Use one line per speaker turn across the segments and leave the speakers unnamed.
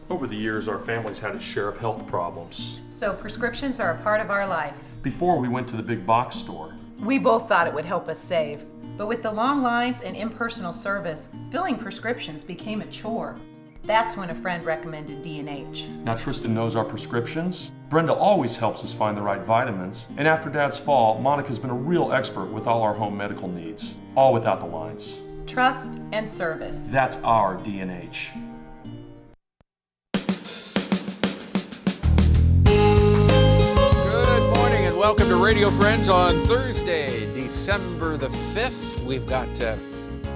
Over the years, our family's had its share of health problems.
So prescriptions are a part of our life.
Before we went to the big box store.
We both thought it would help us save. But with the long lines and impersonal service, filling prescriptions became a chore. That's when a friend recommended D&H.
Now Tristan knows our prescriptions. Brenda always helps us find the right vitamins. And after Dad's fall, Monica's been a real expert with all our home medical needs. All without the lines.
Trust and service.
That's our D&H.
Welcome to Radio Friends on Thursday, December the 5th. We've got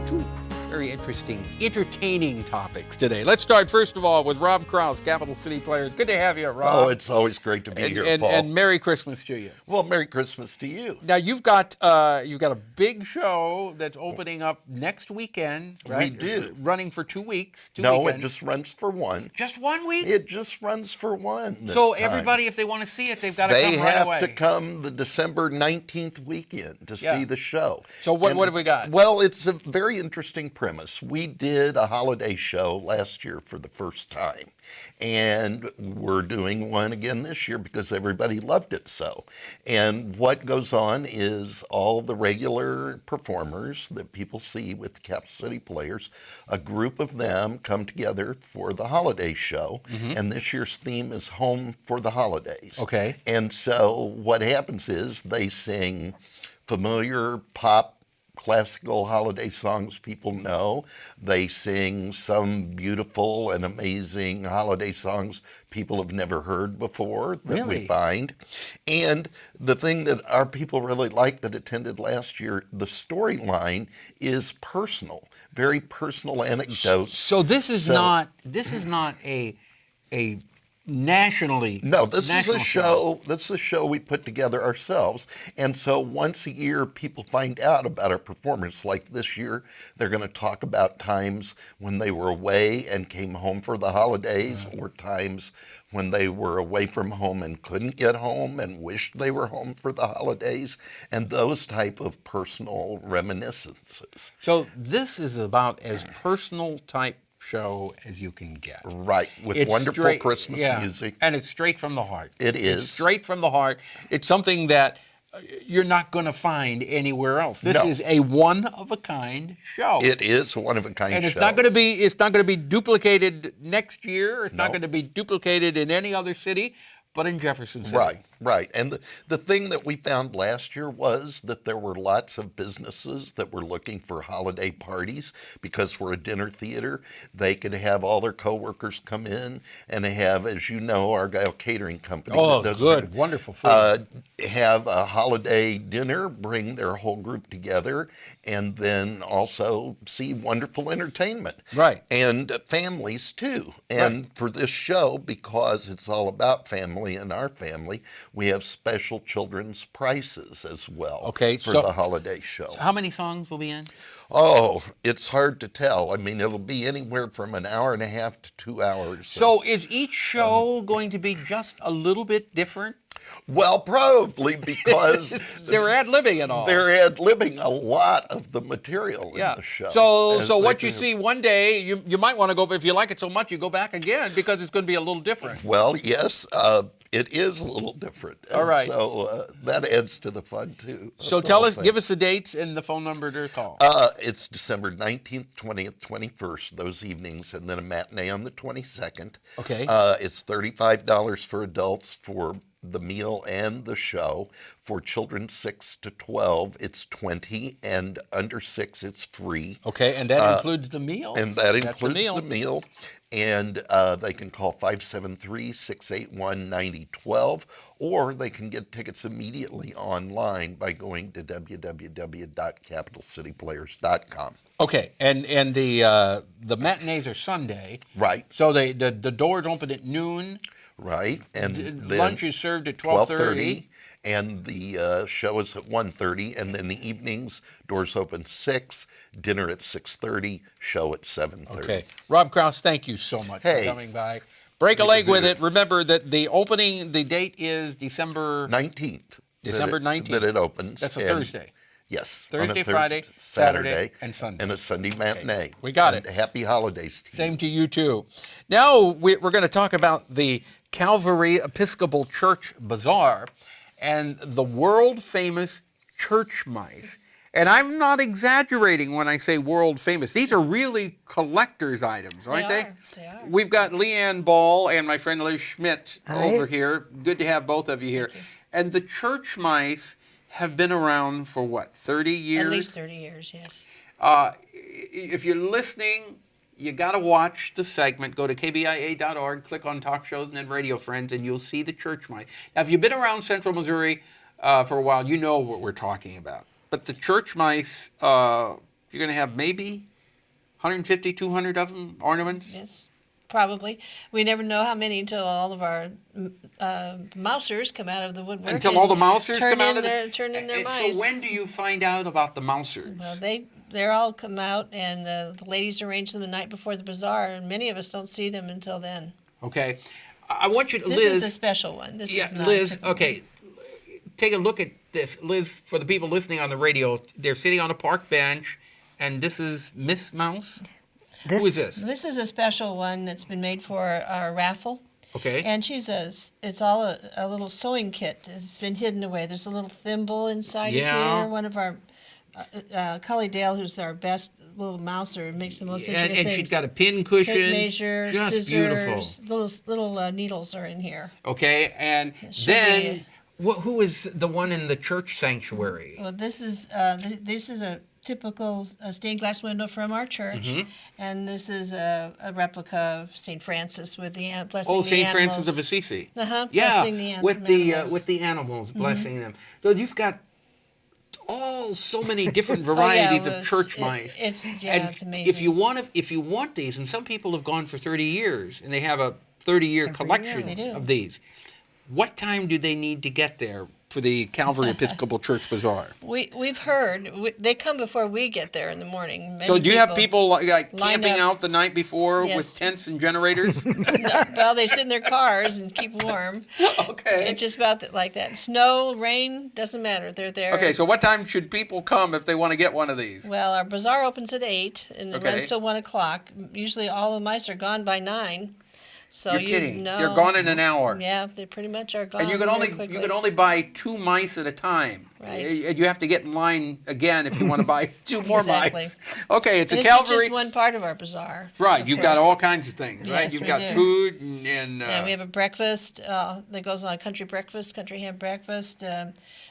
two very entertaining topics today. Let's start, first of all, with ROB CROUSE, Capital City Players. Good to have you, Rob.
Oh, it's always great to be here, Paul.
And Merry Christmas to you.
Well, Merry Christmas to you.
Now, you've got a big show that's opening up next weekend, right?
We do.
Running for 2 weeks.
No, it just runs for one.
Just 1 week?
It just runs for one this
So
time.
everybody, if they want to see it, they've got to come right away.
They have to come the December 19th weekend to see the show.
So what have we got?
Well, it's a very interesting premise. We did a holiday show last year for the first time, and we're doing one again this year because everybody loved it so. And what goes on is all the regular performers that people see with the Capital City Players, a group of them come together for the holiday show, and this year's theme is Home for the Holidays.
Okay.
And so what happens is they sing familiar pop classical holiday songs people know. They sing some beautiful and amazing holiday songs people have never heard before that we find. And the thing that our people really like that attended last year, the storyline is personal, very personal anecdotes.
So this is not a nationally.
No, this is a show. This is a show we put together ourselves, and so once a year, people find out about our performers. Like this year, they're going to talk about times when they were away and came home for the holidays, or times when they were away from home and couldn't get home and wished they were home for the holidays, and those type of personal reminiscences.
So this is about as personal type show as you can get.
Right, with wonderful Christmas music.
And it's straight from the heart.
It is.
It's straight from the heart. It's something that you're not going to find anywhere else. This is a one-of-a-kind show.
It is a one-of-a-kind show.
And it's not going to be duplicated next year. It's not going to be duplicated in any other city but in Jefferson City.
Right. And the thing that we found last year was that there were lots of businesses that were looking for holiday parties because we're a dinner theater. They could have all their coworkers come in, and they have, as you know, our catering company.
Wonderful food.
Have a holiday dinner, bring their whole group together, and then also see wonderful entertainment.
Right.
And families too. And for this show, because it's all about family and our family, we have special children's prices as well for the holiday show.
So how many songs will be in?
Oh, it's hard to tell. I mean, it'll be anywhere from an hour and a half to 2 hours.
So is each show going to be just a little bit different?
Well, probably because
they're ad-libbing and all.
They're ad-libbing a lot of the material in the show.
So what you see one day, you might want to go, but if you like it so much, you go back again because it's going to be a little different.
Well, yes, it is a little different.
All right.
So that adds to the fun, too.
So give us the dates and the phone number to call.
It's December 19th, 20th, 21st, those evenings, and then a matinee on the 22nd.
Okay.
It's $35 for adults for the meal and the show. For children 6 to 12, it's $20, and under 6, it's free.
Okay, and that includes the meal?
And that includes the meal. And they can call 573-681-9012, or they can get tickets immediately online by going to www.capitalcityplayers.com.
Okay, and the matinees are Sunday.
Right.
So the doors open at noon.
Right. And
lunch is served at 12:30.
And the show is at 1:30, and then the evenings, doors open 6, dinner at 6:30, show at 7:30.
Okay. ROB CROUSE, thank you so much for coming by. Break a leg with it. Remember that the date is December
19th.
December 19th.
That it opens.
That's a Thursday.
Yes.
Thursday,
on a
Friday, Saturday, and Sunday.
And a Sunday matinee.
We got
And
it.
Happy holidays to you.
Same to you, too. Now we're going to talk about the Calvary Episcopal Church Bazaar and the world-famous church mice. And I'm not exaggerating when I say world-famous. These are really collector's items, aren't they?
They are.
We've got LEEANN Ball and my friend Liz SCHMIDT over here. Good to have both of you here. And the church mice have been around for what, 30 years?
At least 30 years, yes.
If you're listening, you got to watch the segment. Go to kbia.org, click on Talk Shows and then Radio Friends, and you'll see the church mice. Now, if you've been around Central Missouri for a while, you know what we're talking about. But the church mice, you're going to have maybe 150, 200 of them, ornaments?
Yes, probably. We never know how many until all of our mousers come out of the woodwork.
Until all the mousers come out of
turn in their
and
mice.
So when do you find out about the mousers?
Well, they're all come out, and the ladies arrange them the night before the bazaar, and many of us don't see them until then.
Okay. I want you to,
This
Liz.
is a special one. This is not
Liz,
typical.
okay. Take a look at this. Liz, for the people listening on the radio, they're sitting on a park bench, and this is Miss Mouse? Who is this?
This is a special one that's been made for our raffle.
Okay.
And it's all a little sewing kit. It's been hidden away. There's a little thimble inside of here. One of our, Cully Dale, who's our best little mouser, makes the most interesting
and
things.
she's got a pin cushion.
Tape measure,
Just
scissors,
beautiful.
little needles are in here.
Okay, and
should
then who is the one in the church sanctuary?
Well, this is a typical stained glass window from our church, and this is a replica of St. Francis with the blessing the
St.
animals.
Francis of Assisi.
Yeah,
Yeah,
blessing the
with the animals, blessing them. So you've got so many different varieties of church mice.
It's
and
amazing.
if you want these, and some people have gone for 30 years, and they have a 30-year collection
Yes, they do.
of these. What time do they need to get there for the Calvary Episcopal Church Bazaar?
We've heard they come before we get there in the morning. Many
So do you have people like
lined
camping
up.
out the night before
Yes.
with tents and generators?
Well, they sit in their cars and keep warm.
Okay.
It's just about like that. Snow, rain, doesn't matter. They're there.
Okay, so what time should people come if they want to get one of these?
Well, our bazaar opens at 8 and it
Okay.
runs till 1 o'clock. Usually all the mice are gone by 9. So
You're kidding.
know.
They're gone in an hour.
Yeah, they pretty much are gone.
And you can
very
only buy 2 mice at a time.
Right.
And you have to get in line again if you want to buy 2 more
Exactly.
mice. Okay, it's
And
a
this is
Calvary.
just one part of our bazaar.
Right,
of
you've got
course.
all kinds of things, right?
Yes,
You've
we
got
do.
food and
Yeah, we have a breakfast that goes on, country ham breakfast.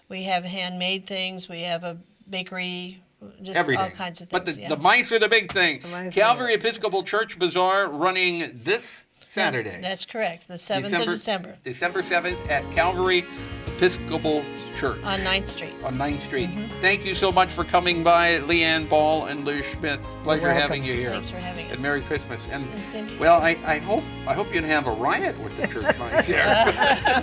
We have handmade things. We have a bakery, just
everything.
all kinds of
But
things.
the mice are the big thing.
mice
Calvary Episcopal Church Bazaar running this Saturday.
That's correct, the 7th of December
December 7th at Calvary Episcopal Church
on 9th Street.
on 9th Street. Thank you so much for coming by, LEEANN Ball and Liz SCHMIDT. Pleasure
welcome.
having you here.
Thanks for having us.
And Merry Christmas. And
And same to you.
well, I hope you didn't have a riot with the church mice here.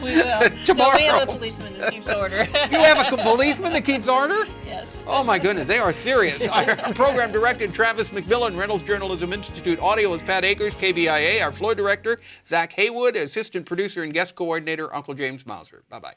We will.
Tomorrow.
No, we have a policeman who keeps order.
You have a policeman that keeps order?
Yes.
Oh my goodness, they are serious. Our program director, Travis McMillan, Reynolds Journalism Institute. Audio is Pat Akers, KBIA. Our floor director, Zach Haywood. Assistant producer and guest coordinator, Uncle James Mauser. Bye-bye.